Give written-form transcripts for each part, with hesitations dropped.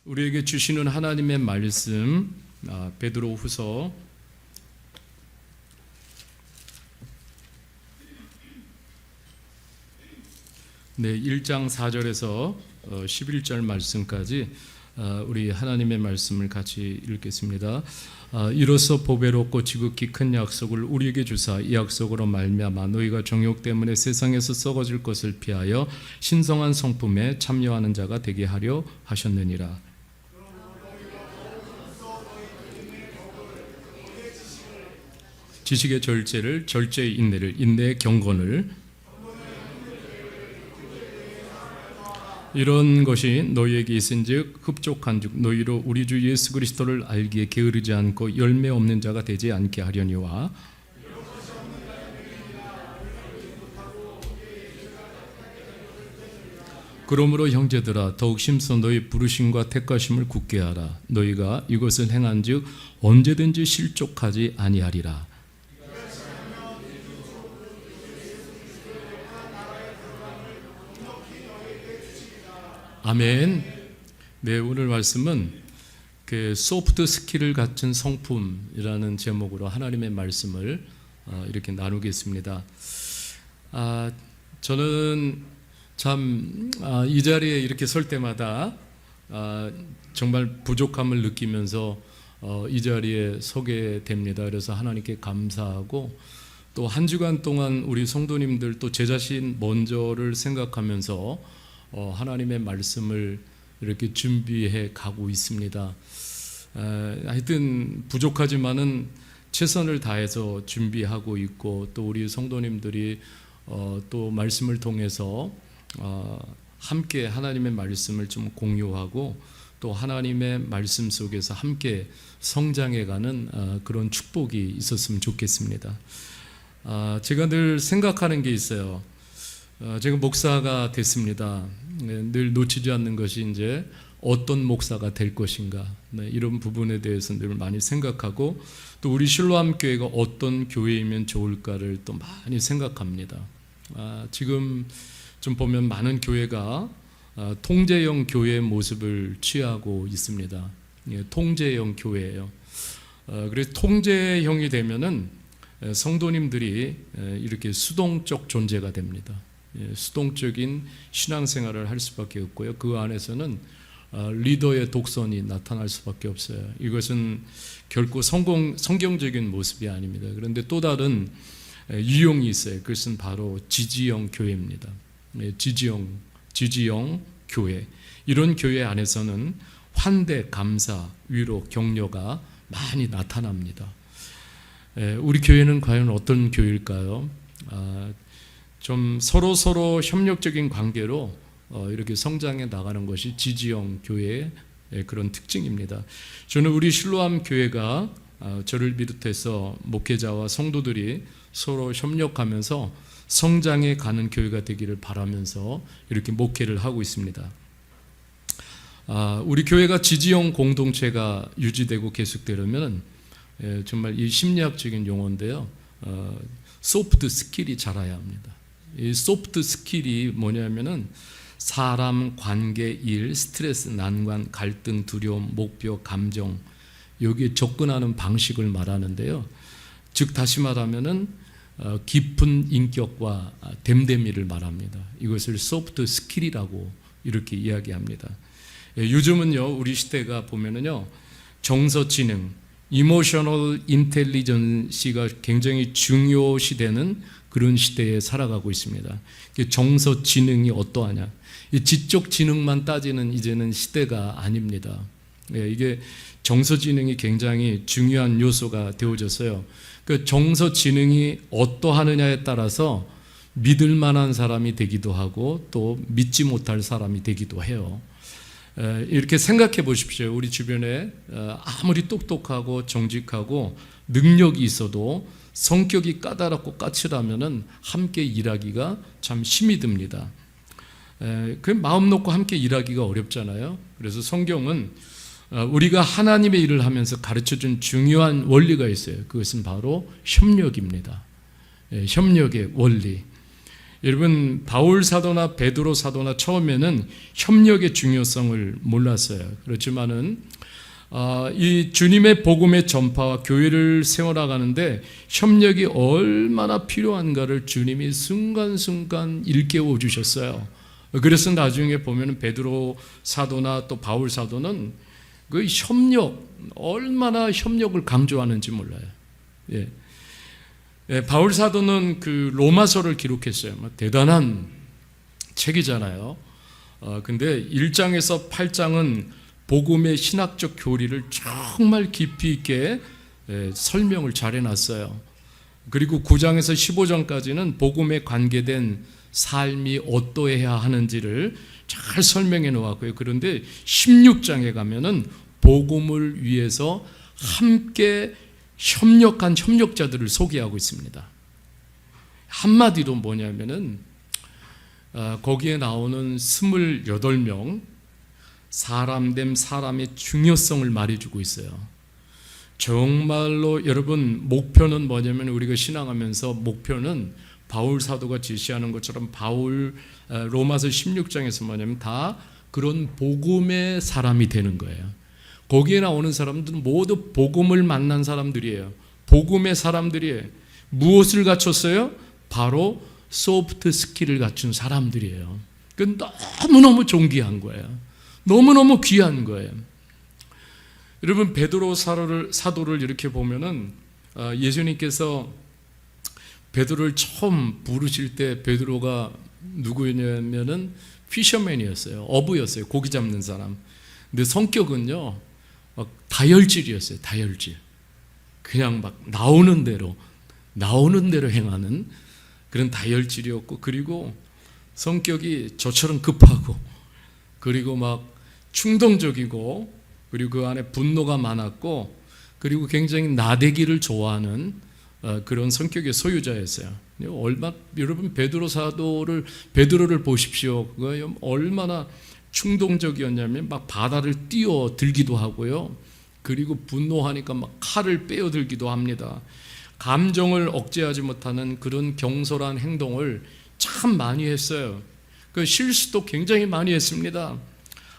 우리에게 주시는 하나님의 말씀, 베드로후서 1장 4절에서 11절 말씀까지 우리 하나님의 말씀을 같이 읽겠습니다. 이로써 보배롭고 지극히 큰 약속을 우리에게 주사 이 약속으로 말미암아 너희가 정욕 때문에 세상에서 썩어질 것을 피하여 신성한 성품에 참여하는 자가 되게 하려 하셨느니라. 지식의 절제를, 절제의 인내를, 인내의 경건을, 이런 것이 너희에게 있은즉 흡족한즉 너희로 우리 주 예수 그리스도를 알기에 게으르지 않고 열매 없는 자가 되지 않게 하려니와, 그러므로 형제들아 더욱 심써 너희 부르심과 택하심을 굳게 하라. 너희가 이것을 행한즉 언제든지 실족하지 아니하리라. 아멘. 네, 오늘 말씀은 소프트 스킬을 갖춘 성품이라는 제목으로 하나님의 말씀을 이렇게 나누겠습니다. 저는 참 이 자리에 이렇게 설 때마다 정말 부족함을 느끼면서 이 자리에 서게 됩니다. 그래서 하나님께 감사하고 또 한 주간 동안 우리 성도님들 또 제 자신 먼저를 생각하면서 하나님의 말씀을 이렇게 준비해 가고 있습니다. 하여튼 부족하지만은 최선을 다해서 준비하고 있고, 또 우리 성도님들이 또 말씀을 통해서 함께 하나님의 말씀을 좀 공유하고 또 하나님의 말씀 속에서 함께 성장해가는 그런 축복이 있었으면 좋겠습니다. 제가 늘 생각하는 게 있어요. 제가 목사가 됐습니다. 늘 놓치지 않는 것이 이제 어떤 목사가 될 것인가, 이런 부분에 대해서 늘 많이 생각하고, 또 우리 실로암 교회가 어떤 교회이면 좋을까를 또 많이 생각합니다. 지금 좀 보면 많은 교회가 통제형 교회의 모습을 취하고 있습니다. 통제형 교회예요. 그래서 통제형이 되면은 성도님들이 이렇게 수동적 존재가 됩니다. 수동적인 신앙생활을 할 수밖에 없고요. 그 안에서는 리더의 독선이 나타날 수밖에 없어요. 이것은 결코 성경적인 모습이 아닙니다. 그런데 또 다른 유형이 있어요. 그것은 바로 지지형 교회입니다. 지지형 교회. 이런 교회 안에서는 환대, 감사, 위로, 격려가 많이 나타납니다. 우리 교회는 과연 어떤 교회일까요? 좀 서로 협력적인 관계로 이렇게 성장해 나가는 것이 지지형 교회의 그런 특징입니다. 저는 우리 실로암 교회가 저를 비롯해서 목회자와 성도들이 서로 협력하면서 성장해 가는 교회가 되기를 바라면서 이렇게 목회를 하고 있습니다. 우리 교회가 지지형 공동체가 유지되고 계속되려면 정말 이 심리학적인 용어인데요, 소프트 스킬이 자라야 합니다. 이 소프트 스킬이 뭐냐면은 사람, 관계, 일, 스트레스, 난관, 갈등, 두려움, 목표, 감정, 여기에 접근하는 방식을 말하는데요. 즉 다시 말하면은 깊은 인격과 됨됨이를 말합니다. 이것을 소프트 스킬이라고 이렇게 이야기합니다. 요즘은요, 우리 시대가 보면은요, 정서지능, 이모셔널 인텔리전시가 굉장히 중요시되는 그런 시대에 살아가고 있습니다. 정서 지능이 어떠하냐, 이 지적 지능만 따지는 이제는 시대가 아닙니다. 이게 정서 지능이 굉장히 중요한 요소가 되어졌어요. 그 정서 지능이 어떠하느냐에 따라서 믿을 만한 사람이 되기도 하고 또 믿지 못할 사람이 되기도 해요. 이렇게 생각해 보십시오. 우리 주변에 아무리 똑똑하고 정직하고 능력이 있어도 성격이 까다롭고 까칠하면은 함께 일하기가 참 힘이 듭니다. 그 마음 놓고 함께 일하기가 어렵잖아요. 그래서 성경은 우리가 하나님의 일을 하면서 가르쳐준 중요한 원리가 있어요. 그것은 바로 협력입니다. 협력의 원리. 여러분 바울 사도나 베드로 사도나 처음에는 협력의 중요성을 몰랐어요. 그렇지만은 이 주님의 복음의 전파와 교회를 세워나가는데 협력이 얼마나 필요한가를 주님이 순간순간 일깨워 주셨어요. 그래서 나중에 보면 베드로 사도나 또 바울 사도는 그 협력, 얼마나 협력을 강조하는지 몰라요. 예. 바울 사도는 그 로마서를 기록했어요. 대단한 책이잖아요. 근데 1장에서 8장은 복음의 신학적 교리를 정말 깊이 있게 설명을 잘 해놨어요. 그리고 9장에서 15장까지는 복음에 관계된 삶이 어떠해야 하는지를 잘 설명해 놓았고요. 그런데 16장에 가면은 복음을 위해서 함께 협력한 협력자들을 소개하고 있습니다. 한마디로 뭐냐면은 거기에 나오는 28명 사람됨 사람의 중요성을 말해주고 있어요. 정말로 여러분 목표는 뭐냐면 우리가 신앙하면서 목표는 바울 사도가 제시하는 것처럼 바울 로마서 16장에서 뭐냐면 다 그런 복음의 사람이 되는 거예요. 거기에 나오는 사람들은 모두 복음을 만난 사람들이에요. 복음의 사람들이에요. 무엇을 갖췄어요? 바로 소프트 스킬을 갖춘 사람들이에요. 그 너무너무 존귀한 거예요. 너무너무 귀한 거예요. 여러분 베드로 사도를 이렇게 보면은 예수님께서 베드로를 처음 부르실 때 베드로가 누구였냐면은 피셔맨이었어요. 어부였어요. 고기 잡는 사람. 근데 성격은요 다혈질이었어요. 다혈질. 그냥 막 나오는 대로 행하는 그런 다혈질이었고, 그리고 성격이 저처럼 급하고, 그리고 막 충동적이고, 그리고 그 안에 분노가 많았고, 그리고 굉장히 나대기를 좋아하는 그런 성격의 소유자였어요. 여러분 베드로를 보십시오. 그거 얼마나 충동적이었냐면 막 바다를 뛰어들기도 하고요. 그리고 분노하니까 막 칼을 빼어들기도 합니다. 감정을 억제하지 못하는 그런 경솔한 행동을 참 많이 했어요. 그 실수도 굉장히 많이 했습니다.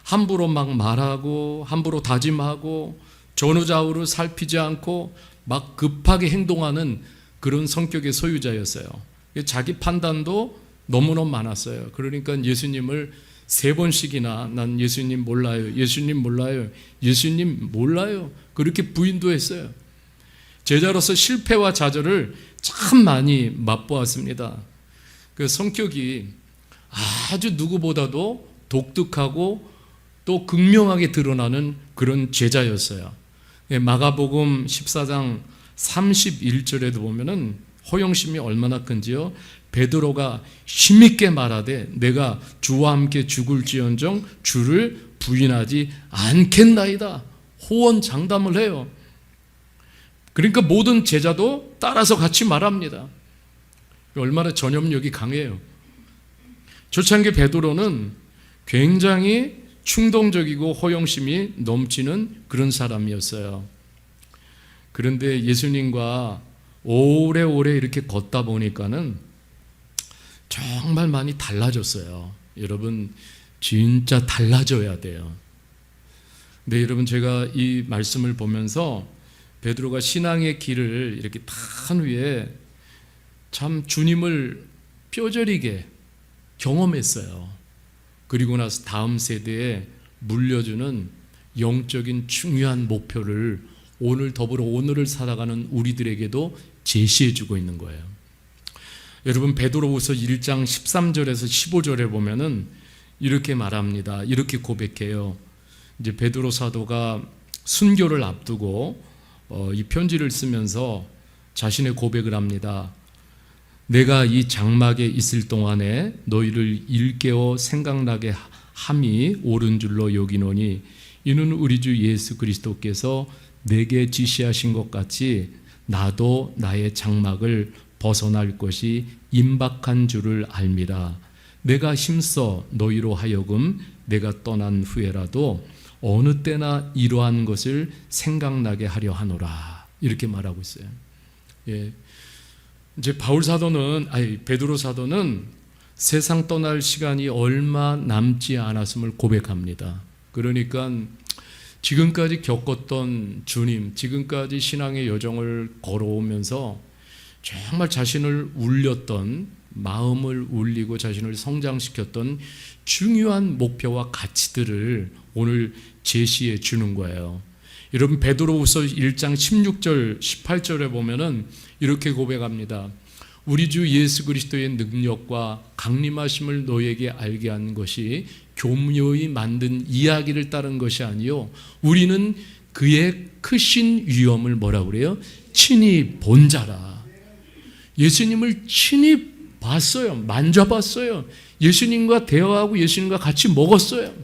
함부로 막 말하고 함부로 다짐하고 전후좌우를 살피지 않고 막 급하게 행동하는 그런 성격의 소유자였어요. 자기 판단도 너무너무 많았어요. 그러니까 예수님을 3번씩이나 난 예수님 몰라요, 예수님 몰라요, 예수님 몰라요, 그렇게 부인도 했어요. 제자로서 실패와 좌절을 참 많이 맛보았습니다. 그 성격이 아주 누구보다도 독특하고 또 극명하게 드러나는 그런 제자였어요. 마가복음 14장 31절에도 보면은 허영심이 얼마나 큰지요. 베드로가 힘있게 말하되 내가 주와 함께 죽을지언정 주를 부인하지 않겠나이다. 호언장담을 해요. 그러니까 모든 제자도 따라서 같이 말합니다. 얼마나 전염력이 강해요. 초창기 베드로는 굉장히 충동적이고 허영심이 넘치는 그런 사람이었어요. 그런데 예수님과 오래오래 이렇게 걷다 보니까는 정말 많이 달라졌어요. 여러분 진짜 달라져야 돼요. 근데 여러분 제가 이 말씀을 보면서 베드로가 신앙의 길을 이렇게 탄 후에 참 주님을 뼈저리게 경험했어요. 그리고 나서 다음 세대에 물려주는 영적인 중요한 목표를 오늘 더불어 오늘을 살아가는 우리들에게도 제시해주고 있는 거예요. 여러분 베드로후서 1장 13절에서 15절에 보면은 이렇게 말합니다. 이렇게 고백해요. 이제 베드로 사도가 순교를 앞두고 이 편지를 쓰면서 자신의 고백을 합니다. 내가 이 장막에 있을 동안에 너희를 일깨워 생각나게 함이 옳은 줄로 여기노니 이는 우리 주 예수 그리스도께서 내게 지시하신 것 같이 나도 나의 장막을 벗어날 것이 임박한 줄을 알미라. 내가 힘써 너희로 하여금 내가 떠난 후에라도 어느 때나 이러한 것을 생각나게 하려 하노라. 이렇게 말하고 있어요. 예. 이제 베드로 사도는 세상 떠날 시간이 얼마 남지 않았음을 고백합니다. 그러니까 지금까지 겪었던 주님, 지금까지 신앙의 여정을 걸어오면서 정말 자신을 울렸던, 마음을 울리고 자신을 성장시켰던 중요한 목표와 가치들을 오늘 제시해 주는 거예요. 여러분, 베드로후서 1장 16절 18절에 보면은 이렇게 고백합니다. 우리 주 예수 그리스도의 능력과 강림하심을 너에게 알게 한 것이 교묘히 만든 이야기를 따른 것이 아니요 우리는 그의 크신 위엄을 뭐라고 그래요? 친히 본 자라. 예수님을 친히 봤어요. 만져봤어요. 예수님과 대화하고 예수님과 같이 먹었어요.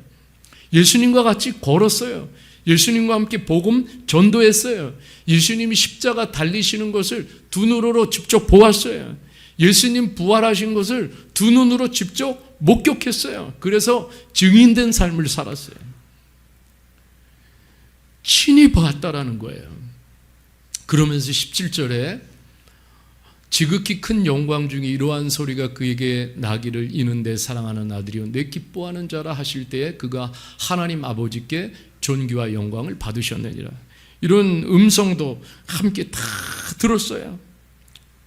예수님과 같이 걸었어요. 예수님과 함께 복음 전도했어요. 예수님이 십자가 달리시는 것을 두 눈으로 직접 보았어요. 예수님 부활하신 것을 두 눈으로 직접 목격했어요. 그래서 증인된 삶을 살았어요. 친히 봤다라는 거예요. 그러면서 17절에 지극히 큰 영광 중에 이러한 소리가 그에게 나기를 이는 내 사랑하는 아들이요 내 기뻐하는 자라 하실 때에 그가 하나님 아버지께 존귀와 영광을 받으셨느니라. 이런 음성도 함께 다 들었어요.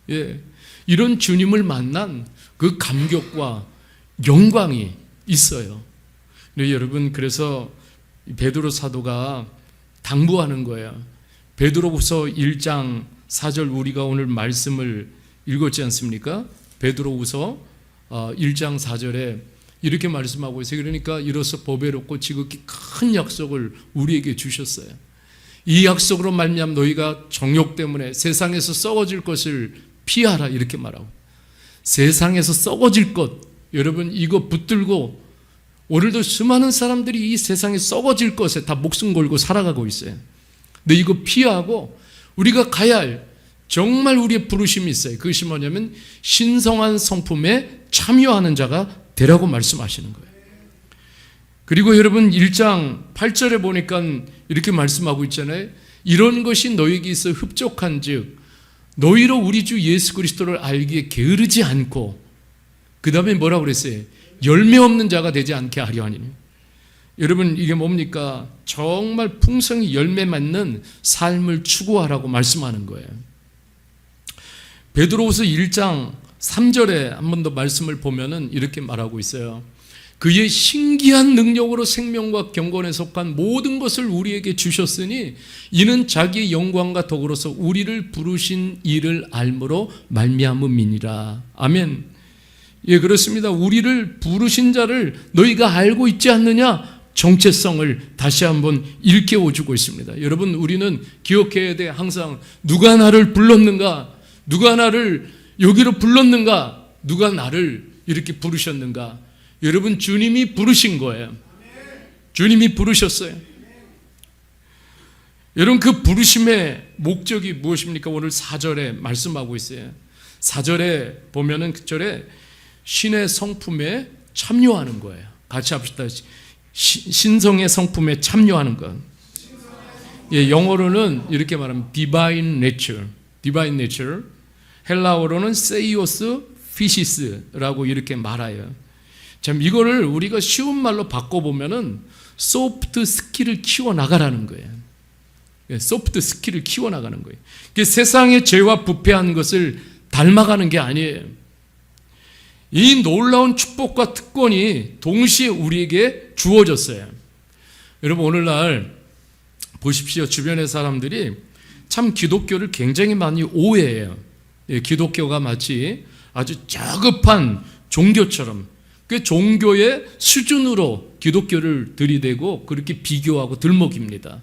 예, 이런 주님을 만난 그 감격과 영광이 있어요. 여러분, 그래서 베드로 사도가 당부하는 거예요. 베드로후서 1장 4절 우리가 오늘 말씀을 읽었지 않습니까? 베드로후서 1장 4절에 이렇게 말씀하고 있어요. 그러니까 이로써 보배롭고 지극히 큰 약속을 우리에게 주셨어요. 이 약속으로 말미암아 너희가 정욕 때문에 세상에서 썩어질 것을 피하라 이렇게 말하고, 세상에서 썩어질 것, 여러분 이거 붙들고 오늘도 수많은 사람들이 이 세상에 썩어질 것에 다 목숨 걸고 살아가고 있어요. 근데 이거 피하고 우리가 가야 할 정말 우리의 부르심이 있어요. 그것이 뭐냐면 신성한 성품에 참여하는 자가 되라고 말씀하시는 거예요. 그리고 여러분 1장 8절에 보니까 이렇게 말씀하고 있잖아요. 이런 것이 너에게 있어 흡족한 즉 너희로 우리 주 예수 그리스도를 알기에 게으르지 않고, 그 다음에 뭐라고 그랬어요? 열매 없는 자가 되지 않게 하려 하니. 여러분 이게 뭡니까? 정말 풍성히 열매 맺는 삶을 추구하라고 말씀하는 거예요. 베드로후서 1장 3절에 한 번 더 말씀을 보면은 이렇게 말하고 있어요. 그의 신기한 능력으로 생명과 경건에 속한 모든 것을 우리에게 주셨으니 이는 자기의 영광과 덕으로서 우리를 부르신 이를 알므로 말미암음이니라. 아멘. 예, 그렇습니다. 우리를 부르신 자를 너희가 알고 있지 않느냐? 정체성을 다시 한번 일깨워주고 있습니다. 여러분, 우리는 기억해야 돼. 항상 누가 나를 불렀는가? 누가 나를 여기로 불렀는가? 누가 나를 이렇게 부르셨는가? 여러분, 주님이 부르신 거예요. 주님이 부르셨어요. 여러분, 그 부르심의 목적이 무엇입니까? 오늘 4절에 말씀하고 있어요. 4절에 보면은 그 절에 신의 성품에 참여하는 거예요. 같이 합시다. 신성의 성품에 참여하는 것. 예, 영어로는 이렇게 말하면 divine nature, divine nature. 헬라어로는 세이오스 피시스라고 이렇게 말해요. 참 이거를 우리가 쉬운 말로 바꿔보면은 소프트 스킬을 키워나가라는 거예요. 소프트 스킬을 키워나가는 거예요. 세상의 죄와 부패한 것을 닮아가는 게 아니에요. 이 놀라운 축복과 특권이 동시에 우리에게 주어졌어요. 여러분, 오늘날 보십시오. 주변의 사람들이 참 기독교를 굉장히 많이 오해해요. 기독교가 마치 아주 저급한 종교처럼, 그 종교의 수준으로 기독교를 들이대고 그렇게 비교하고 들먹입니다.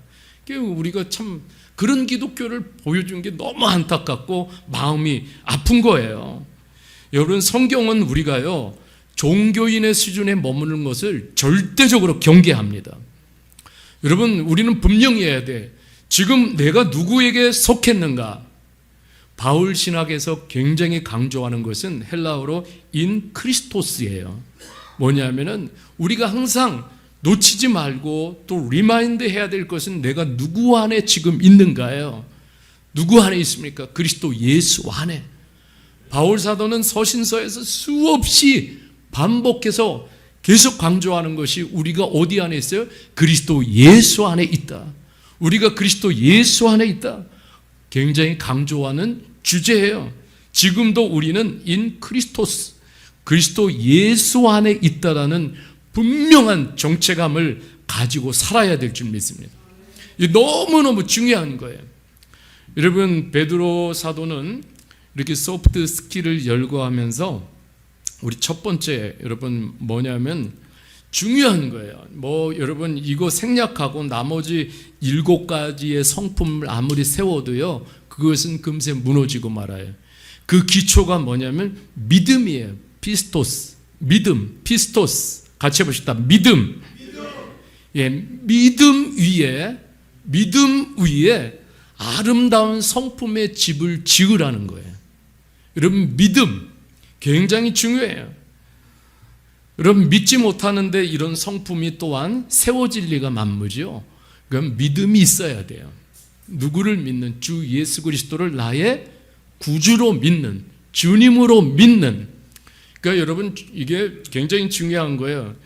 우리가 참 그런 기독교를 보여준 게 너무 안타깝고 마음이 아픈 거예요. 여러분, 성경은 우리가요 종교인의 수준에 머무는 것을 절대적으로 경계합니다. 여러분, 우리는 분명히 해야 돼. 지금 내가 누구에게 속했는가? 바울 신학에서 굉장히 강조하는 것은 헬라어로 인 크리스토스예요. 뭐냐면은 우리가 항상 놓치지 말고 또 리마인드 해야 될 것은 내가 누구 안에 지금 있는가요? 누구 안에 있습니까? 그리스도 예수 안에. 바울 사도는 서신서에서 수없이 반복해서 계속 강조하는 것이 우리가 어디 안에 있어요? 그리스도 예수 안에 있다. 우리가 그리스도 예수 안에 있다. 굉장히 강조하는 주제예요. 지금도 우리는 인 크리스토스, 그리스도 예수 안에 있다라는 분명한 정체감을 가지고 살아야 될 줄 믿습니다. 이게 너무너무 중요한 거예요. 여러분, 베드로 사도는 이렇게 소프트 스킬을 열거하면서 우리 첫 번째 여러분 뭐냐면 중요한 거예요. 여러분 이거 생략하고 나머지 7가지의 성품을 아무리 세워도요, 그것은 금세 무너지고 말아요. 그 기초가 뭐냐면 믿음이에요. 피스토스, 믿음, 피스토스. 같이 해보시다. 믿음. 예, 믿음 위에 아름다운 성품의 집을 지으라는 거예요. 여러분, 믿음 굉장히 중요해요. 여러분, 믿지 못하는데 이런 성품이 또한 세워질 리가 만무죠. 그럼 믿음이 있어야 돼요. 누구를 믿는? 주 예수 그리스도를 나의 구주로 믿는, 주님으로 믿는. 그러니까 여러분, 이게 굉장히 중요한 거예요.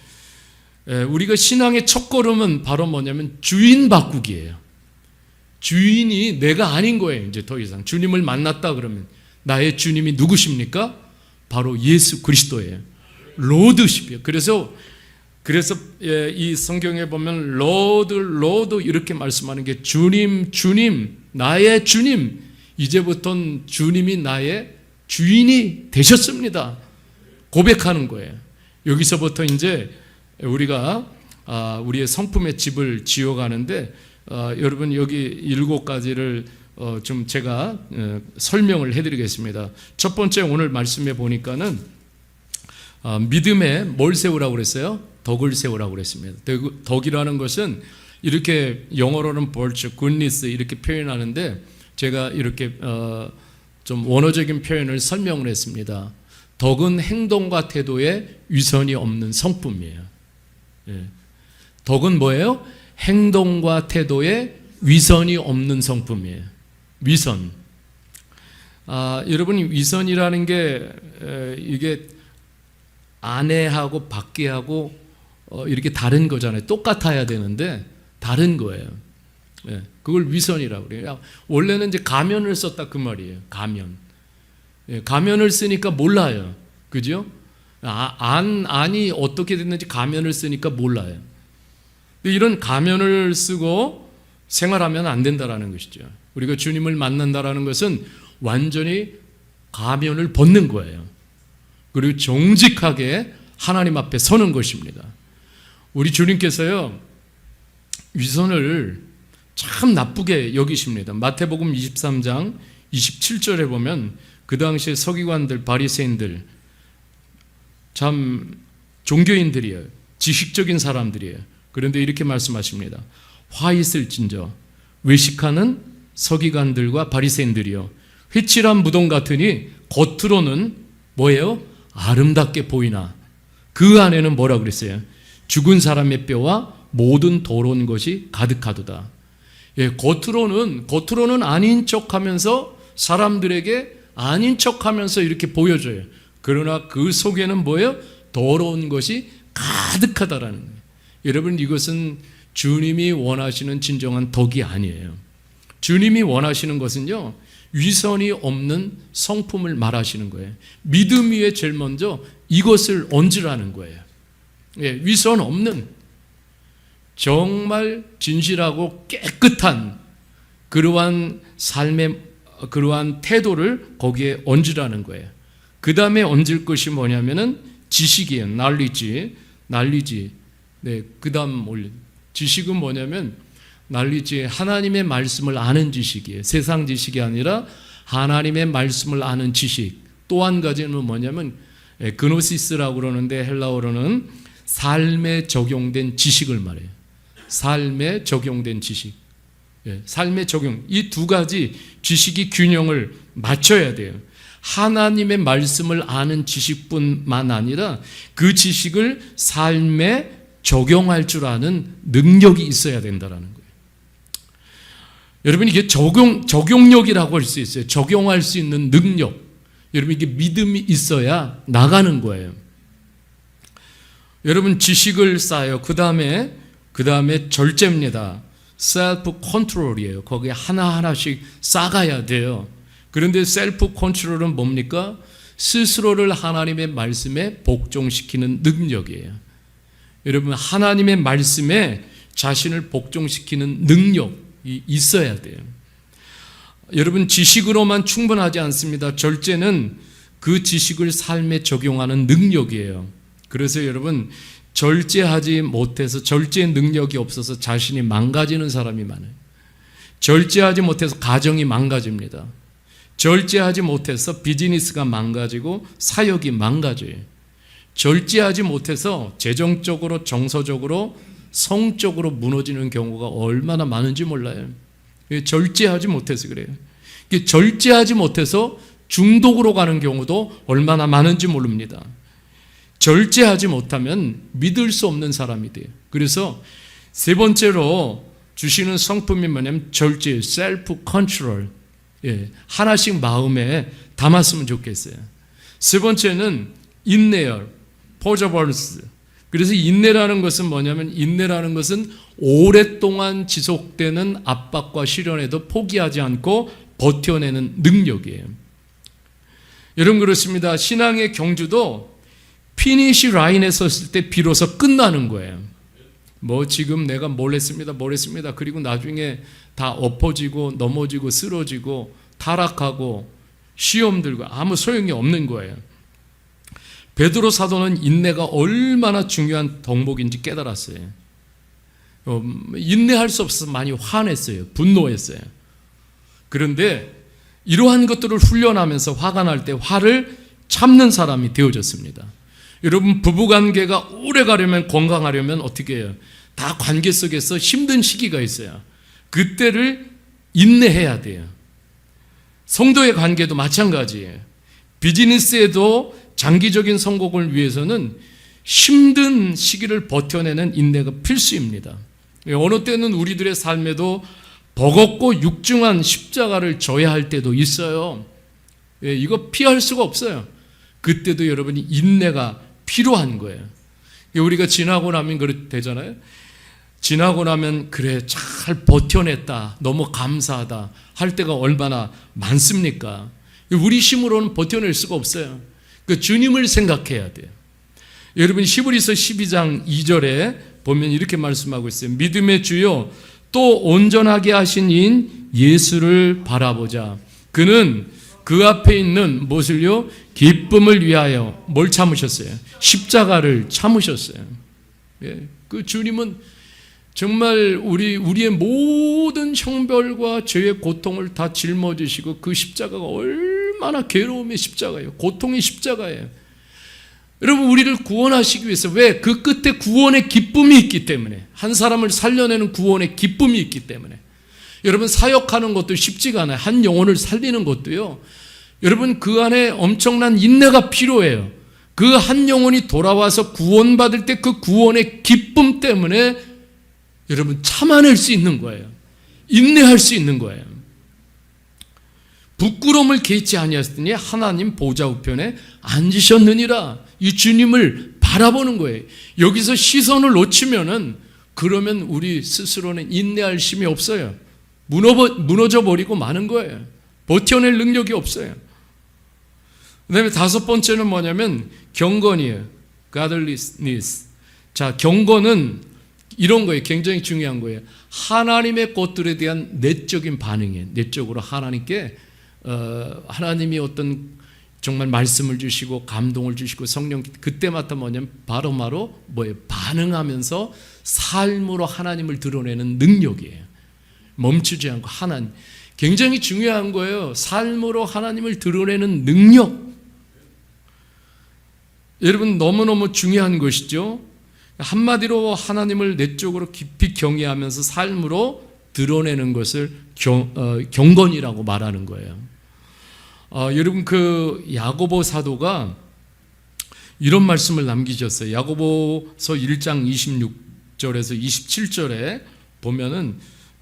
우리가 신앙의 첫걸음은 바로 뭐냐면 주인 바꾸기예요. 주인이 내가 아닌 거예요. 이제 더 이상 주님을 만났다 그러면 나의 주님이 누구십니까? 바로 예수 그리스도예요. 로드십이에요. 그래서 이 성경에 보면 로드 이렇게 말씀하는 게 주님, 나의 주님. 이제부터는 주님이 나의 주인이 되셨습니다. 고백하는 거예요. 여기서부터 이제 우리가 우리의 성품의 집을 지어가는데, 여러분 여기 7가지를 좀 제가 설명을 해드리겠습니다. 첫 번째, 오늘 말씀해 보니까는 믿음에 뭘 세우라고 그랬어요? 덕을 세우라고 그랬습니다. 덕이라는 것은 이렇게 영어로는 virtue, goodness 이렇게 표현하는데, 제가 이렇게 좀 원어적인 표현을 설명을 했습니다. 덕은 행동과 태도에 위선이 없는 성품이에요. 예. 덕은 뭐예요? 행동과 태도에 위선이 없는 성품이에요. 위선. 여러분, 위선이라는 게 이게 안에하고 밖에하고 이렇게 다른 거잖아요. 똑같아야 되는데 다른 거예요. 예. 그걸 위선이라고 그래요. 원래는 이제 가면을 썼다 그 말이에요. 가면. 예. 가면을 쓰니까 몰라요. 그죠? 안이 어떻게 됐는지 가면을 쓰니까 몰라요. 이런 가면을 쓰고 생활하면 안 된다라는 것이죠. 우리가 주님을 만난다라는 것은 완전히 가면을 벗는 거예요. 그리고 정직하게 하나님 앞에 서는 것입니다. 우리 주님께서요, 위선을 참 나쁘게 여기십니다. 마태복음 23장 27절에 보면 그 당시에 서기관들, 바리새인들, 참 종교인들이에요. 지식적인 사람들이에요. 그런데 이렇게 말씀하십니다. 화 있을진저 외식하는 서기관들과 바리새인들이요, 회칠한 무덤 같으니 겉으로는 뭐예요? 아름답게 보이나 그 안에는 뭐라 그랬어요? 죽은 사람의 뼈와 모든 더러운 것이 가득하도다. 예, 겉으로는 아닌 척하면서 사람들에게 아닌 척하면서 이렇게 보여줘요. 그러나 그 속에는 뭐예요? 더러운 것이 가득하다라는 거예요. 여러분, 이것은 주님이 원하시는 진정한 덕이 아니에요. 주님이 원하시는 것은요, 위선이 없는 성품을 말하시는 거예요. 믿음 위에 제일 먼저 이것을 얹으라는 거예요. 예, 위선 없는, 정말 진실하고 깨끗한 그러한 삶의 그러한 태도를 거기에 얹으라는 거예요. 그 다음에 얹을 것이 뭐냐면은 지식이에요. 난리지. 네, 그 다음 지식은 뭐냐면 난리지, 하나님의 말씀을 아는 지식이에요. 세상 지식이 아니라 하나님의 말씀을 아는 지식. 또 한 가지는 뭐냐면 그노시스라고 그러는데 헬라어로는 삶에 적용된 지식을 말해요. 삶에 적용된 지식. 삶의 적용. 이 2가지 지식이 균형을 맞춰야 돼요. 하나님의 말씀을 아는 지식뿐만 아니라 그 지식을 삶에 적용할 줄 아는 능력이 있어야 된다는 거예요. 여러분, 이게 적용력이라고 할 수 있어요. 적용할 수 있는 능력. 여러분, 이게 믿음이 있어야 나가는 거예요. 여러분 지식을 쌓아요. 그 다음에 절제입니다. 셀프 컨트롤이에요. 거기에 하나하나씩 쌓아가야 돼요. 그런데 셀프 컨트롤은 뭡니까? 스스로를 하나님의 말씀에 복종시키는 능력이에요. 여러분 하나님의 말씀에 자신을 복종시키는 능력이 있어야 돼요. 여러분 지식으로만 충분하지 않습니다. 절제는 그 지식을 삶에 적용하는 능력이에요. 그래서 여러분 절제하지 못해서 절제 능력이 없어서 자신이 망가지는 사람이 많아요. 절제하지 못해서 가정이 망가집니다. 절제하지 못해서 비즈니스가 망가지고 사역이 망가져요. 절제하지 못해서 재정적으로 정서적으로 성적으로 무너지는 경우가 얼마나 많은지 몰라요. 절제하지 못해서 그래요. 절제하지 못해서 중독으로 가는 경우도 얼마나 많은지 모릅니다. 절제하지 못하면 믿을 수 없는 사람이 돼요. 그래서 세 번째로 주시는 성품이 뭐냐면 절제, 셀프 컨트롤. 하나씩 마음에 담았으면 좋겠어요. 세 번째는 인내요, 퍼저버런스. 그래서 인내라는 것은 뭐냐면 인내라는 것은 오랫동안 지속되는 압박과 시련에도 포기하지 않고 버텨내는 능력이에요. 여러분 그렇습니다. 신앙의 경주도 피니시 라인에 섰을 때 비로소 끝나는 거예요. 뭐 지금 내가 뭘 했습니다. 그리고 나중에 다 엎어지고 넘어지고 쓰러지고 타락하고 시험 들고 아무 소용이 없는 거예요. 베드로 사도는 인내가 얼마나 중요한 덕목인지 깨달았어요. 인내할 수 없어서 많이 화냈어요. 분노했어요. 그런데 이러한 것들을 훈련하면서 화가 날 때 화를 참는 사람이 되어졌습니다. 여러분 부부관계가 오래 가려면 건강하려면 어떻게 해요? 다 관계 속에서 힘든 시기가 있어요. 그때를 인내해야 돼요. 성도의 관계도 마찬가지예요. 비즈니스에도 장기적인 성공을 위해서는 힘든 시기를 버텨내는 인내가 필수입니다. 어느 때는 우리들의 삶에도 버겁고 육중한 십자가를 져야 할 때도 있어요. 이거 피할 수가 없어요. 그때도 여러분이 인내가 필요한 거예요. 우리가 지나고 나면 그렇게 되잖아요. 지나고 나면 그래 잘 버텨냈다, 너무 감사하다 할 때가 얼마나 많습니까? 우리 힘으로는 버텨낼 수가 없어요. 그 주님을 생각해야 돼요. 여러분 히브리서 12장 2절에 보면 이렇게 말씀하고 있어요. 믿음의 주요 또 온전하게 하신 이인 예수를 바라보자. 그는 그 앞에 있는 무엇을요? 기쁨을 위하여 뭘 참으셨어요? 십자가를 참으셨어요. 그 주님은 정말 우리의 모든 형벌과 죄의 고통을 다 짊어지시고 그 십자가가 얼마나 괴로움의 십자가예요. 고통의 십자가예요. 여러분 우리를 구원하시기 위해서 왜? 그 끝에 구원의 기쁨이 있기 때문에, 한 사람을 살려내는 구원의 기쁨이 있기 때문에. 여러분 사역하는 것도 쉽지가 않아요. 한 영혼을 살리는 것도요. 여러분 그 안에 엄청난 인내가 필요해요. 그 한 영혼이 돌아와서 구원받을 때 그 구원의 기쁨 때문에 여러분 참아낼 수 있는 거예요. 인내할 수 있는 거예요. 부끄러움을 개의치 아니하였더니 하나님 보좌 우편에 앉으셨느니라. 이 주님을 바라보는 거예요. 여기서 시선을 놓치면은 그러면 우리 스스로는 인내할 힘이 없어요. 무너져 버리고 마는 거예요. 버텨낼 능력이 없어요. 그 다음에 다섯 번째는 뭐냐면 경건이에요. godliness. 자, 경건은 이런 거예요. 굉장히 중요한 거예요. 하나님의 것들에 대한 내적인 반응이에요. 내적으로 하나님께 하나님이 어떤 정말 말씀을 주시고 감동을 주시고 성령 그때마다 뭐냐면 바로 뭐예요? 반응하면서 삶으로 하나님을 드러내는 능력이에요. 멈추지 않고 하나님. 굉장히 중요한 거예요. 삶으로 하나님을 드러내는 능력. 여러분 너무너무 중요한 것이죠. 한마디로 하나님을 내적으로 깊이 경외하면서 삶으로 드러내는 것을 경건이라고 말하는 거예요. 여러분 그 야고보 사도가 이런 말씀을 남기셨어요. 야고보서 1장 26절에서 27절에 보면은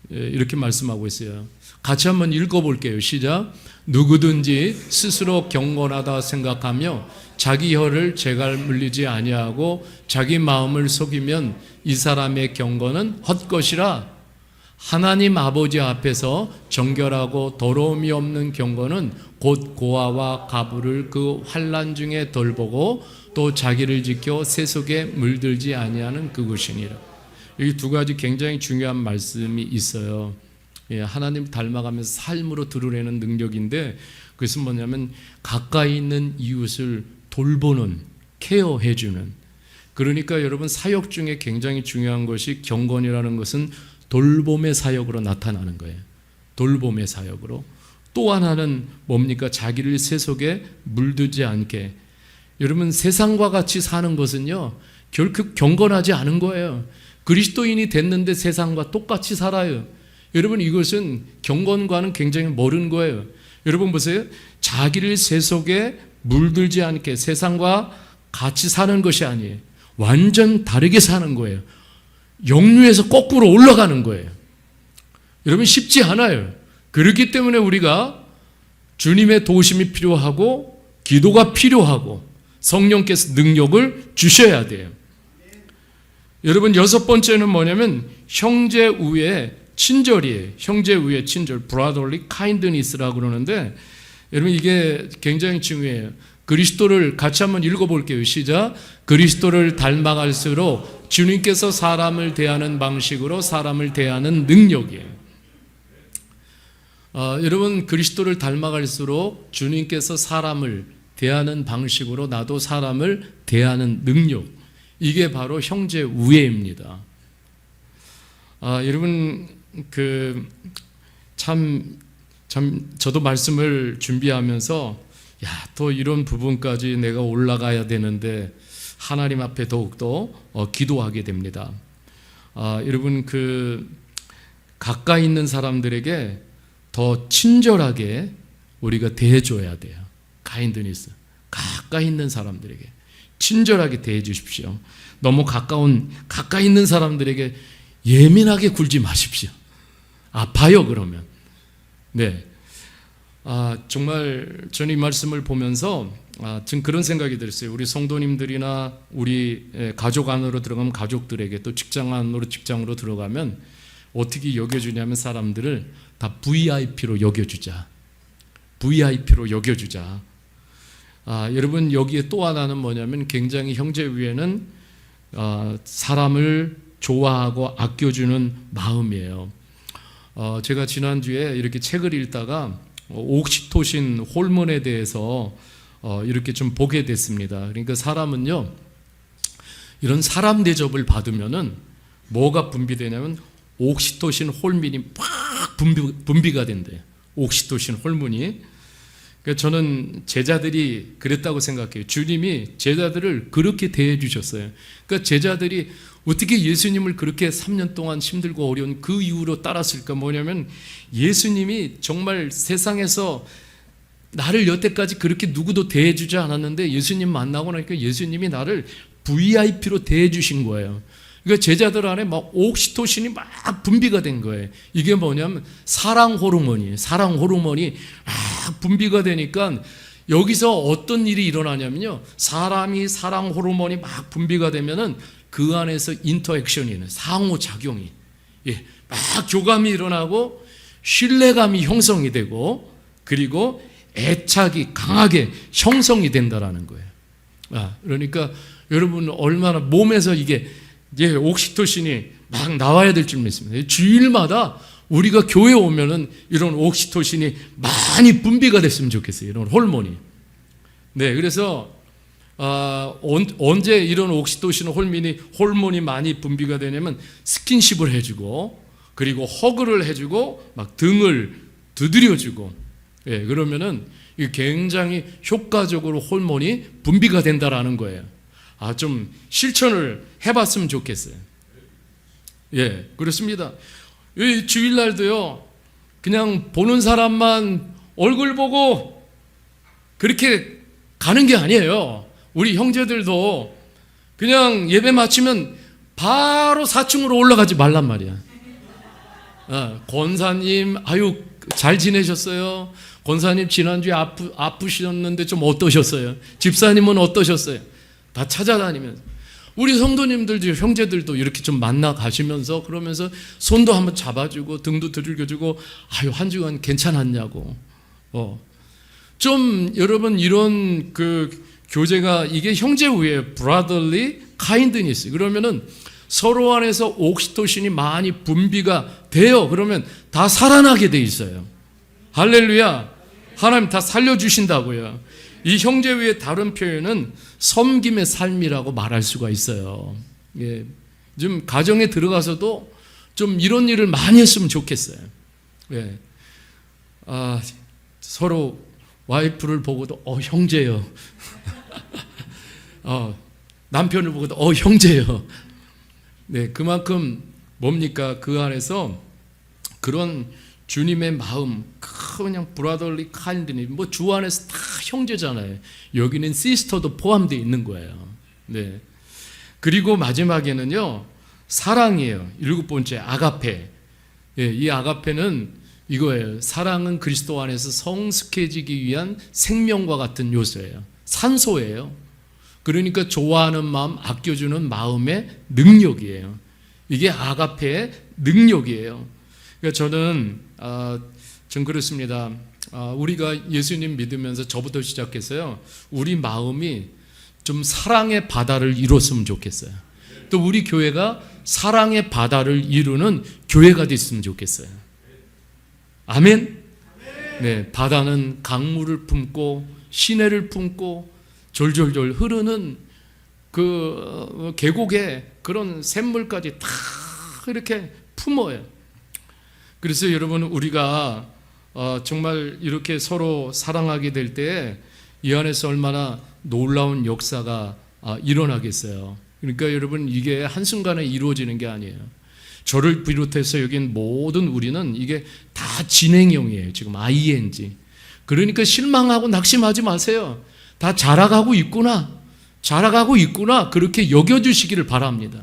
이렇게 말씀하고 있어요. 같이 한번 읽어볼게요. 시작. 누구든지 스스로 경건하다 생각하며 자기 혀를 재갈 물리지 아니하고 자기 마음을 속이면 이 사람의 경건은 헛것이라. 하나님 아버지 앞에서 정결하고 더러움이 없는 경건은 곧 고아와 가부를 그 환난 중에 돌보고 또 자기를 지켜 세속에 물들지 아니하는 그것이니라. 여기 두 가지 굉장히 중요한 말씀이 있어요. 하나님 닮아가면서 삶으로 드러내는 능력인데, 그것은 뭐냐면 가까이 있는 이웃을 돌보는, 케어해주는. 그러니까 여러분, 사역 중에 굉장히 중요한 것이, 경건이라는 것은 돌봄의 사역으로 나타나는 거예요. 돌봄의 사역으로. 또 하나는 뭡니까? 자기를 세속에 물들지 않게. 여러분, 세상과 같이 사는 것은요, 결코 경건하지 않은 거예요. 그리스도인이 됐는데 세상과 똑같이 살아요. 여러분, 이것은 경건과는 굉장히 멀은 거예요. 여러분 보세요. 자기를 세속에 물들지 않게 세상과 같이 사는 것이 아니에요. 완전 다르게 사는 거예요. 역류에서 거꾸로 올라가는 거예요. 여러분, 쉽지 않아요. 그렇기 때문에 우리가 주님의 도우심이 필요하고 기도가 필요하고 성령께서 능력을 주셔야 돼요. 여러분, 여섯 번째는 뭐냐면 형제 우애 친절이에요. 형제 우애 친절, brotherly kindness라고 그러는데, 여러분 이게 굉장히 중요해요. 그리스도를 같이 한번 읽어볼게요. 시작. 그리스도를 닮아갈수록 주님께서 사람을 대하는 방식으로 사람을 대하는 능력이에요. 여러분, 그리스도를 닮아갈수록 주님께서 사람을 대하는 방식으로 나도 사람을 대하는 능력, 이게 바로 형제 우애입니다. 여러분, 저도 말씀을 준비하면서 또 이런 부분까지 내가 올라가야 되는데 하나님 앞에 더욱더 기도하게 됩니다. 여러분, 가까이 있는 사람들에게 더 친절하게 우리가 대해줘야 돼요. 카인드니스. 가까이 있는 사람들에게 친절하게 대해 주십시오. 너무 가까이 있는 사람들에게 예민하게 굴지 마십시오. 아파요, 그러면. 네. 정말 저는 이 말씀을 보면서 지금 그런 생각이 들었어요. 우리 성도님들이나 우리 가족 안으로 들어가면 가족들에게, 또 직장으로 들어가면 어떻게 여겨주냐면 사람들을 다 VIP로 여겨주자. VIP로 여겨주자. 여러분, 여기에 또 하나는 뭐냐면 굉장히 형제 위에는 사람을 좋아하고 아껴주는 마음이에요. 제가 지난주에 이렇게 책을 읽다가 옥시토신 호르몬에 대해서 이렇게 좀 보게 됐습니다. 그러니까 사람은요, 이런 사람 대접을 받으면은 뭐가 분비되냐면 옥시토신 호르몬이 막 분비가 된대요. 옥시토신 호르몬이. 그러니까 저는 제자들이 그랬다고 생각해요. 주님이 제자들을 그렇게 대해 주셨어요. 그러니까 제자들이 어떻게 예수님을 그렇게 3년 동안 힘들고 어려운 그 이유로 따랐을까? 뭐냐면 예수님이 정말 세상에서 나를 여태까지 그렇게 누구도 대해 주지 않았는데 예수님 만나고 나니까 예수님이 나를 VIP로 대해 주신 거예요. 그러니까 제자들 안에 막 옥시토신이 막 분비가 된 거예요. 이게 뭐냐면 사랑 호르몬이에요. 사랑 호르몬이 막 분비가 되니까 여기서 어떤 일이 일어나냐면요, 사람이 사랑 호르몬이 막 분비가 되면은 그 안에서 인터액션이 있는 상호작용이, 막 교감이 일어나고 신뢰감이 형성이 되고 그리고 애착이 강하게 형성이 된다라는 거예요. 그러니까 여러분, 얼마나 몸에서 이게 옥시토신이 막 나와야 될 줄 믿습니다. 주일마다 우리가 교회 오면은 이런 옥시토신이 많이 분비가 됐으면 좋겠어요. 이런 호르몬이. 네, 그래서 언제 이런 옥시토신 호르몬이 많이 분비가 되냐면 스킨십을 해주고 그리고 허그를 해주고 막 등을 두드려주고, 그러면은 굉장히 효과적으로 호르몬이 분비가 된다라는 거예요. 좀 실천을 해봤으면 좋겠어요. 그렇습니다. 이 주일날도요, 그냥 보는 사람만 얼굴 보고 그렇게 가는 게 아니에요. 우리 형제들도 그냥 예배 마치면 바로 4층으로 올라가지 말란 말이야. 권사님, 잘 지내셨어요? 권사님 지난주에 아프셨는데 좀 어떠셨어요? 집사님은 어떠셨어요? 다 찾아다니면서 우리 성도님들, 형제들도 이렇게 좀 만나 가시면서 그러면서 손도 한번 잡아주고 등도 들겨주고 아유 한 주간 괜찮았냐고. 좀 여러분 이런 그 교제가 이게 형제 우애 brotherly kindness 그러면은 서로 안에서 옥시토신이 많이 분비가 돼요. 그러면 다 살아나게 돼 있어요. 할렐루야. 하나님 다 살려주신다고요. 이 형제 위의 다른 표현은 섬김의 삶이라고 말할 수가 있어요. 예. 좀 가정에 들어가서도 좀 이런 일을 많이 했으면 좋겠어요. 예. 서로 와이프를 보고도 형제요. 남편을 보고도 형제요. 네, 그만큼 뭡니까? 그 안에서 그런 주님의 마음, 그냥 브라더리 카인드니 뭐 주 안에서 다 형제잖아요. 여기는 시스터도 포함되어 있는 거예요. 네. 그리고 마지막에는요 사랑이에요. 7번째 아가페. 예, 이 아가페는 이거예요. 사랑은 그리스도 안에서 성숙해지기 위한 생명과 같은 요소예요. 산소예요. 그러니까 좋아하는 마음, 아껴주는 마음의 능력이에요. 이게 아가페의 능력이에요. 그러니까 전 그렇습니다. 우리가 예수님 믿으면서 저부터 시작해서요. 우리 마음이 좀 사랑의 바다를 이뤘으면 좋겠어요. 또 우리 교회가 사랑의 바다를 이루는 교회가 됐으면 좋겠어요. 아멘? 네, 바다는 강물을 품고 시내를 품고 졸졸졸 흐르는 그 계곡에 그런 샘물까지 다 이렇게 품어요. 그래서 여러분 우리가 정말 이렇게 서로 사랑하게 될 때 이 안에서 얼마나 놀라운 역사가 일어나겠어요. 그러니까 여러분 이게 한순간에 이루어지는 게 아니에요. 저를 비롯해서 여긴 모든 우리는 이게 다 진행형이에요. 지금 ing. 그러니까 실망하고 낙심하지 마세요. 다 자라가고 있구나. 그렇게 여겨주시기를 바랍니다.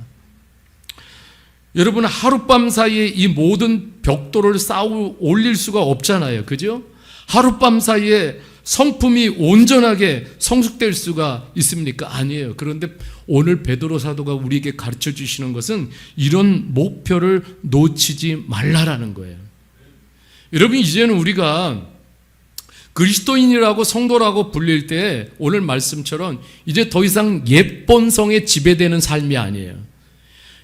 여러분 하룻밤 사이에 이 모든 벽돌을 쌓아 올릴 수가 없잖아요. 그죠? 하룻밤 사이에 성품이 온전하게 성숙될 수가 있습니까? 아니에요. 그런데 오늘 베드로 사도가 우리에게 가르쳐 주시는 것은 이런 목표를 놓치지 말라라는 거예요. 여러분 이제는 우리가 그리스도인이라고 성도라고 불릴 때 오늘 말씀처럼 이제 더 이상 옛 본성에 지배되는 삶이 아니에요.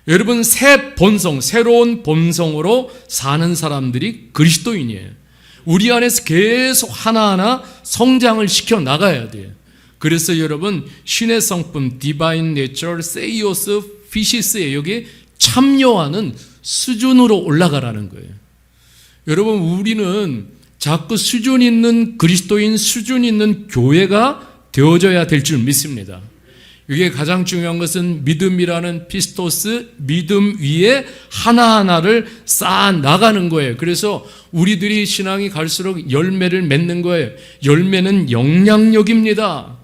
여러분 새 본성, 새로운 본성으로 사는 사람들이 그리스도인이에요. 우리 안에서 계속 하나하나 성장을 시켜 나가야 돼요. 그래서 여러분 신의 성품, 디바인 내처럴, 세이오스, 피시스에 여기 참여하는 수준으로 올라가라는 거예요. 여러분 우리는 자꾸 수준 있는 그리스도인, 수준 있는 교회가 되어져야 될 줄 믿습니다. 이게 가장 중요한 것은 믿음이라는 피스토스, 믿음 위에 하나하나를 쌓아 나가는 거예요. 그래서 우리들이 신앙이 갈수록 열매를 맺는 거예요. 열매는 영향력입니다.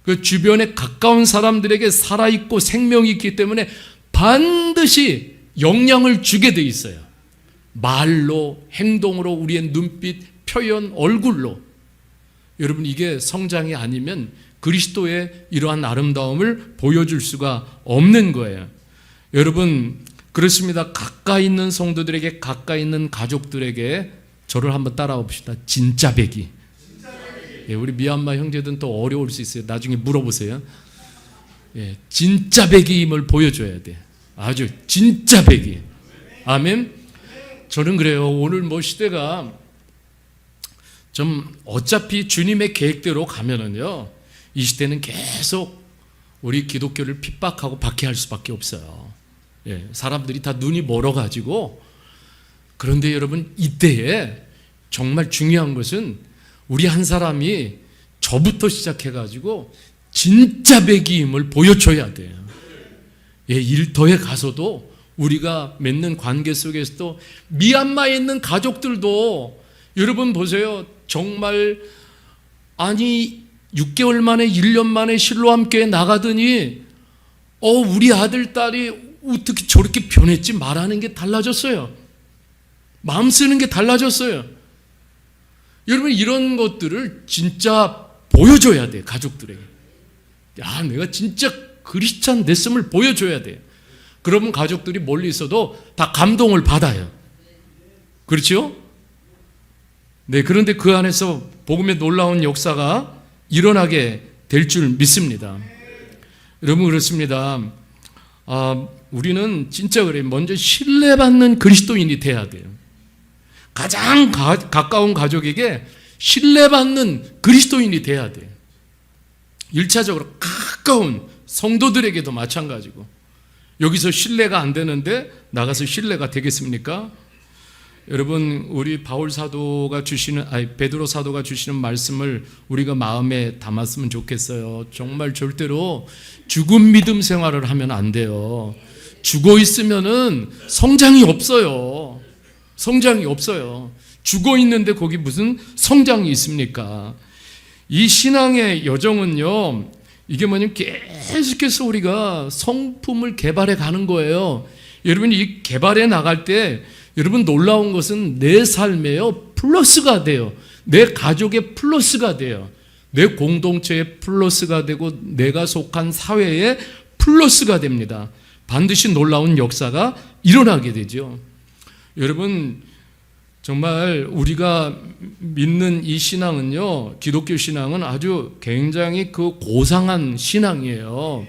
그 주변에 가까운 사람들에게 살아있고 생명이 있기 때문에 반드시 영향을 주게 돼 있어요. 말로, 행동으로, 우리의 눈빛, 표현, 얼굴로. 여러분 이게 성장이 아니면 그리스도의 이러한 아름다움을 보여줄 수가 없는 거예요. 여러분 그렇습니다. 가까이 있는 성도들에게, 가까이 있는 가족들에게 저를 한번 따라와 봅시다. 진짜 배기. 예, 우리 미얀마 형제들은 또 어려울 수 있어요. 나중에 물어보세요. 예, 진짜 배기임을 보여줘야 돼. 아주 진짜 배기. 아멘. 저는 그래요. 오늘 뭐 시대가 좀 어차피 주님의 계획대로 가면은요, 이 시대는 계속 우리 기독교를 핍박하고 박해할 수밖에 없어요. 예, 사람들이 다 눈이 멀어가지고. 그런데 여러분 이때에 정말 중요한 것은 우리 한 사람이 저부터 시작해가지고 진짜 배기임을 보여줘야 돼요. 예, 일터에 가서도 우리가 맺는 관계 속에서도 미얀마에 있는 가족들도 여러분 보세요. 정말 아니 6개월 만에 1년 만에 실로암 교회 나가더니 우리 아들 딸이 어떻게 저렇게 변했지 말하는 게 달라졌어요. 마음 쓰는 게 달라졌어요. 여러분 이런 것들을 진짜 보여줘야 돼. 가족들에게. 야, 내가 진짜 크리스찬 됐음을 보여줘야 돼. 그러면 가족들이 멀리 있어도 다 감동을 받아요. 그렇죠? 네, 그런데 그 안에서 복음의 놀라운 역사가 일어나게 될 줄 믿습니다. 여러분 그렇습니다. 우리는 진짜 그래요. 먼저 신뢰받는 그리스도인이 돼야 돼요. 가장 가까운 가족에게 신뢰받는 그리스도인이 돼야 돼요. 1차적으로 가까운 성도들에게도 마찬가지고. 여기서 신뢰가 안 되는데 나가서 신뢰가 되겠습니까? 여러분 우리 바울 사도가 주시는 베드로 사도가 주시는 말씀을 우리가 마음에 담았으면 좋겠어요. 정말 절대로 죽은 믿음 생활을 하면 안 돼요. 죽어 있으면은 성장이 없어요. 성장이 없어요. 죽어 있는데 거기 무슨 성장이 있습니까? 이 신앙의 여정은요, 이게 뭐냐면 계속해서 우리가 성품을 개발해 가는 거예요. 여러분 이 개발해 나갈 때 여러분 놀라운 것은 내 삶에요 플러스가 돼요. 내 가족의 플러스가 돼요. 내 공동체의 플러스가 되고 내가 속한 사회의 플러스가 됩니다. 반드시 놀라운 역사가 일어나게 되죠. 여러분 정말 우리가 믿는 이 신앙은요, 기독교 신앙은 아주 굉장히 그 고상한 신앙이에요.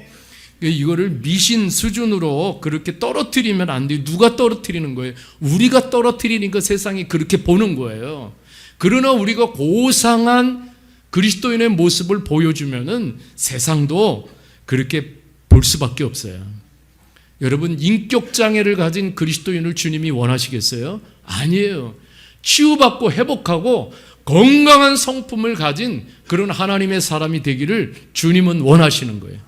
이거를 미신 수준으로 그렇게 떨어뜨리면 안 돼요. 누가 떨어뜨리는 거예요? 우리가 떨어뜨리니까 세상이 그렇게 보는 거예요. 그러나 우리가 고상한 그리스도인의 모습을 보여주면은 세상도 그렇게 볼 수밖에 없어요. 여러분 인격장애를 가진 그리스도인을 주님이 원하시겠어요? 아니에요. 치유받고 회복하고 건강한 성품을 가진 그런 하나님의 사람이 되기를 주님은 원하시는 거예요.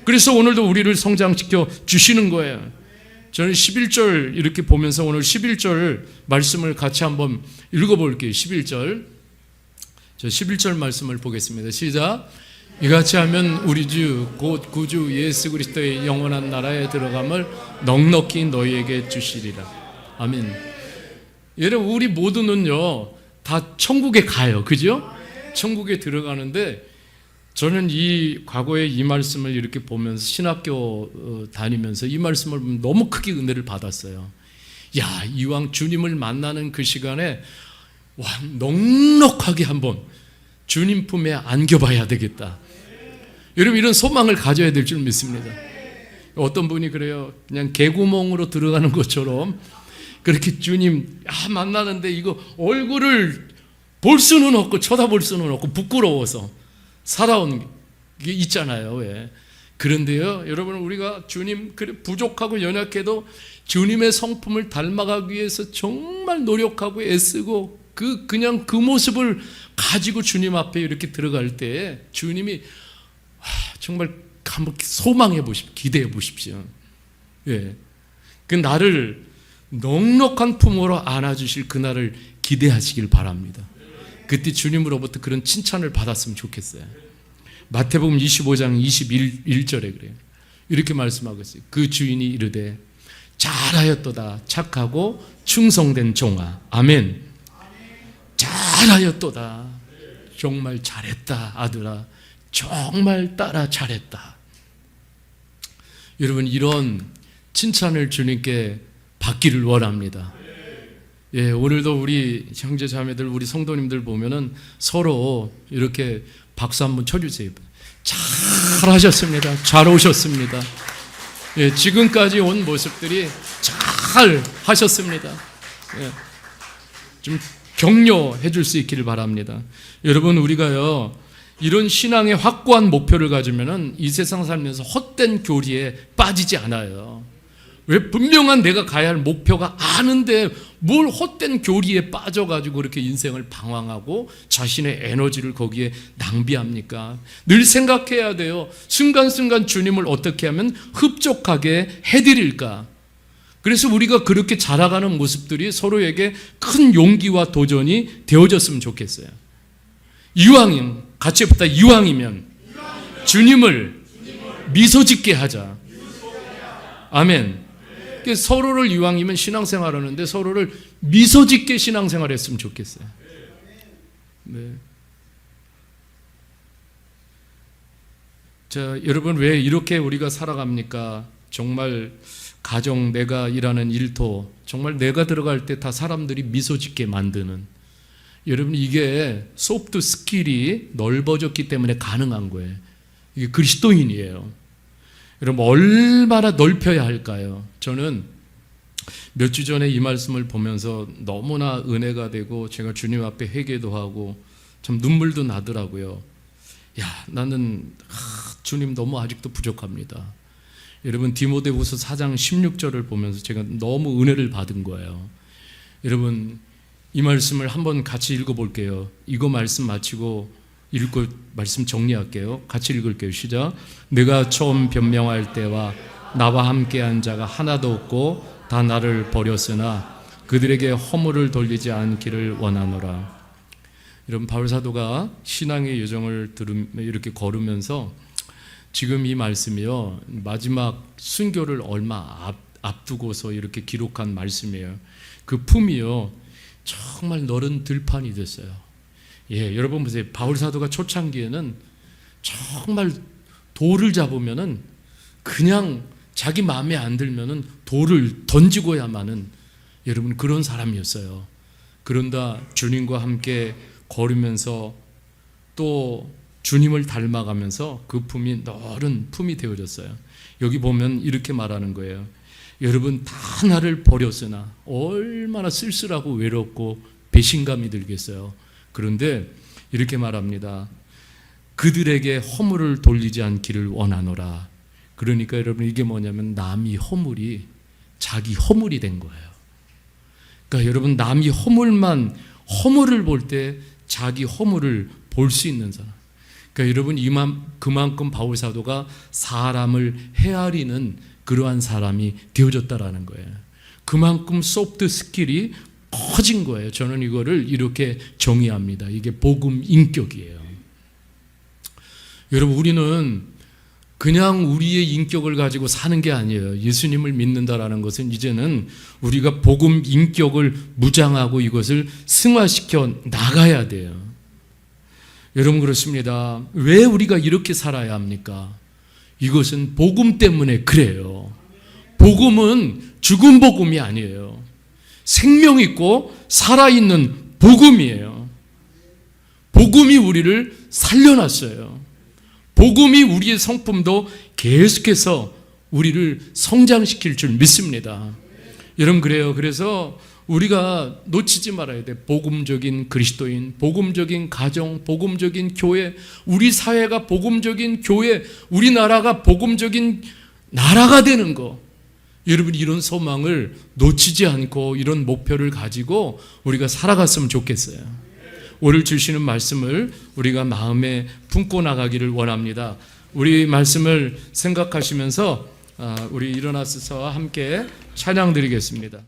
그래서 오늘도 우리를 성장시켜 주시는 거예요. 저는 11절 이렇게 보면서 오늘 11절 말씀을 같이 한번 읽어볼게요. 11절. 저 11절 말씀을 보겠습니다. 시작. 이같이 하면 우리 주 곧 구주 예수 그리스도의 영원한 나라에 들어감을 넉넉히 너희에게 주시리라. 아멘. 여러분 우리 모두는요 다 천국에 가요. 그죠? 천국에 들어가는데 저는 과거에 이 말씀을 이렇게 보면서 신학교 다니면서 이 말씀을 보면 너무 크게 은혜를 받았어요. 야, 이왕 주님을 만나는 그 시간에 넉넉하게 한번 주님 품에 안겨봐야 되겠다. 여러분 이런 소망을 가져야 될 줄 믿습니다. 어떤 분이 그래요. 그냥 개구멍으로 들어가는 것처럼 그렇게 주님 만나는데 이거 얼굴을 볼 수는 없고 쳐다볼 수는 없고 부끄러워서 살아온 게 있잖아요. 왜? 그런데요, 여러분 우리가 주님 부족하고 연약해도 주님의 성품을 닮아가기 위해서 정말 노력하고 애쓰고 그냥 그 모습을 가지고 주님 앞에 이렇게 들어갈 때 주님이 정말 한번 소망해 보십시오. 기대해 보십시오. 예, 그 나를 넉넉한 품으로 안아주실 그날을 기대하시길 바랍니다. 그때 주님으로부터 그런 칭찬을 받았으면 좋겠어요. 마태복음 25장 21절에 그래요. 이렇게 말씀하고 있어요. 그 주인이 이르되 잘하였도다 착하고 충성된 종아. 아멘. 잘하였도다. 정말 잘했다 아들아. 정말 딸아 잘했다. 여러분 이런 칭찬을 주님께 받기를 원합니다. 예, 오늘도 우리 형제 자매들 우리 성도님들 보면은 서로 이렇게 박수 한번 쳐주세요. 잘하셨습니다. 잘 오셨습니다. 예, 지금까지 온 모습들이 잘 하셨습니다. 예, 좀 격려해 줄 수 있기를 바랍니다. 여러분 우리가요 이런 신앙의 확고한 목표를 가지면은 이 세상 살면서 헛된 교리에 빠지지 않아요. 왜? 분명한 내가 가야 할 목표가 아는데 뭘 헛된 교리에 빠져가지고 그렇게 인생을 방황하고 자신의 에너지를 거기에 낭비합니까? 늘 생각해야 돼요. 순간순간 주님을 어떻게 하면 흡족하게 해드릴까? 그래서 우리가 그렇게 자라가는 모습들이 서로에게 큰 용기와 도전이 되어졌으면 좋겠어요. 이왕이면 같이 해보다 이왕이면 주님을 미소 짓게 하자. 아멘. 서로를 이왕이면 신앙생활 하는데 서로를 미소 짓게 신앙생활 했으면 좋겠어요. 네. 자, 여러분 왜 이렇게 우리가 살아갑니까? 정말 가정, 내가 일하는 일터, 정말 내가 들어갈 때 다 사람들이 미소 짓게 만드는, 여러분 이게 소프트 스킬이 넓어졌기 때문에 가능한 거예요. 이게 그리스도인이에요. 여러분 얼마나 넓혀야 할까요? 저는 몇 주 전에 이 말씀을 보면서 너무나 은혜가 되고 제가 주님 앞에 회개도 하고 참 눈물도 나더라고요. 야, 나는 주님 너무 아직도 부족합니다. 여러분 디모데후서 4장 16절을 보면서 제가 너무 은혜를 받은 거예요. 여러분 이 말씀을 한번 같이 읽어볼게요. 이거 말씀 마치고 읽고 말씀 정리할게요. 같이 읽을게요. 시작. 내가 처음 변명할 때와 나와 함께한 자가 하나도 없고 다 나를 버렸으나 그들에게 허물을 돌리지 않기를 원하노라. 여러분 바울 사도가 신앙의 여정을 이렇게 걸으면서 지금 이 말씀이요 마지막 순교를 얼마 앞두고서 이렇게 기록한 말씀이에요. 그 품이요 정말 넓은 들판이 됐어요. 예, 여러분 보세요. 바울 사도가 초창기에는 정말 돌을 잡으면은 그냥 자기 마음에 안 들면은 돌을 던지고야만은 여러분 그런 사람이었어요. 그런다 주님과 함께 걸으면서 또 주님을 닮아가면서 그 품이 넓은 품이 되어졌어요. 여기 보면 이렇게 말하는 거예요. 여러분 다 나를 버렸으나 얼마나 쓸쓸하고 외롭고 배신감이 들겠어요. 그런데 이렇게 말합니다. 그들에게 허물을 돌리지 않기를 원하노라. 그러니까 여러분 이게 뭐냐면 남이 허물이 자기 허물이 된 거예요. 그러니까 여러분 남이 허물을 볼 때 자기 허물을 볼 수 있는 사람. 그러니까 여러분 그만큼 바울 사도가 사람을 헤아리는 그러한 사람이 되어졌다라는 거예요. 그만큼 소프트 스킬이 커진 거예요. 저는 이거를 이렇게 정의합니다. 이게 복음 인격이에요. 여러분 우리는 그냥 우리의 인격을 가지고 사는 게 아니에요. 예수님을 믿는다라는 것은 이제는 우리가 복음 인격을 무장하고 이것을 승화시켜 나가야 돼요. 여러분 그렇습니다. 왜 우리가 이렇게 살아야 합니까? 이것은 복음 때문에 그래요. 복음은 죽은 복음이 아니에요. 생명 있고 살아있는 복음이에요. 복음이 우리를 살려놨어요. 복음이 우리의 성품도 계속해서 우리를 성장시킬 줄 믿습니다. 여러분 그래요. 그래서 우리가 놓치지 말아야 돼. 복음적인 그리스도인, 복음적인 가정, 복음적인 교회, 우리 사회가 복음적인 교회, 우리나라가 복음적인 나라가 되는 거. 여러분 이런 소망을 놓치지 않고 이런 목표를 가지고 우리가 살아갔으면 좋겠어요. 오늘 주시는 말씀을 우리가 마음에 품고 나가기를 원합니다. 우리 말씀을 생각하시면서 우리 일어나서 함께 찬양 드리겠습니다.